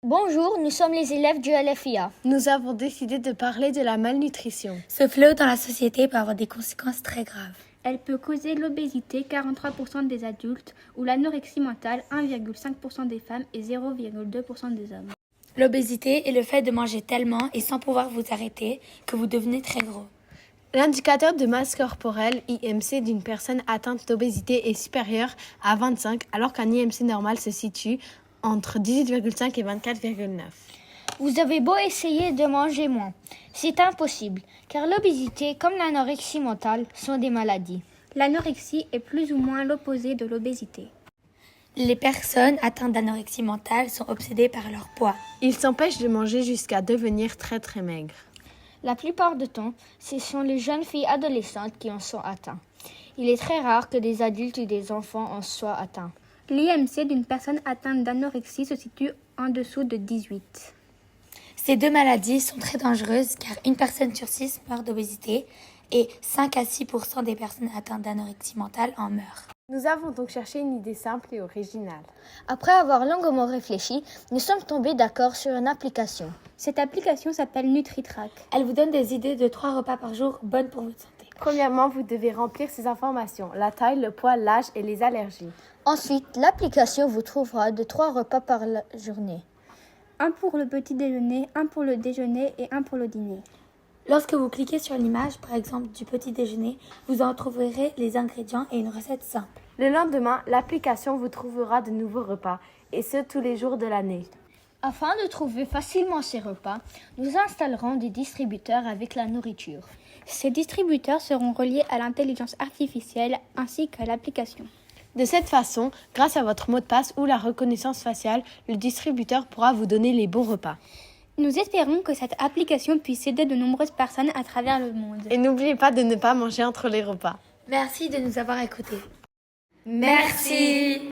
Bonjour, nous sommes les élèves du LFIA. Nous avons décidé de parler de la malnutrition. Ce fléau dans la société peut avoir des conséquences très graves. Elle peut causer l'obésité, 43% des adultes, ou l'anorexie mentale, 1,5% des femmes et 0,2% des hommes. L'obésité est le fait de manger tellement et sans pouvoir vous arrêter que vous devenez très gros. L'indicateur de masse corporelle IMC d'une personne atteinte d'obésité est supérieur à 25, alors qu'un IMC normal se situe entre 18,5 et 24,9. Vous avez beau essayer de manger moins, c'est impossible, car l'obésité comme l'anorexie mentale sont des maladies. L'anorexie est plus ou moins l'opposé de l'obésité. Les personnes atteintes d'anorexie mentale sont obsédées par leur poids. Ils s'empêchent de manger jusqu'à devenir très très maigres. La plupart du temps, ce sont les jeunes filles adolescentes qui en sont atteintes. Il est très rare que des adultes ou des enfants en soient atteints. L'IMC d'une personne atteinte d'anorexie se situe en dessous de 18. Ces deux maladies sont très dangereuses car une personne sur 6 meurt d'obésité et 5 à 6% des personnes atteintes d'anorexie mentale en meurent. Nous avons donc cherché une idée simple et originale. Après avoir longuement réfléchi, nous sommes tombés d'accord sur une application. Cette application s'appelle NutriTrack. Elle vous donne des idées de 3 repas par jour bonnes pour votre santé. Premièrement, vous devez remplir ces informations, la taille, le poids, l'âge et les allergies. Ensuite, l'application vous trouvera de 3 repas par la journée. Un pour le petit déjeuner, un pour le déjeuner et un pour le dîner. Lorsque vous cliquez sur l'image, par exemple du petit déjeuner, vous en trouverez les ingrédients et une recette simple. Le lendemain, l'application vous trouvera de nouveaux repas, et ce tous les jours de l'année. Afin de trouver facilement ces repas, nous installerons des distributeurs avec la nourriture. Ces distributeurs seront reliés à l'intelligence artificielle ainsi qu'à l'application. De cette façon, grâce à votre mot de passe ou la reconnaissance faciale, le distributeur pourra vous donner les bons repas. Nous espérons que cette application puisse aider de nombreuses personnes à travers le monde. Et n'oubliez pas de ne pas manger entre les repas. Merci de nous avoir écoutés. Merci.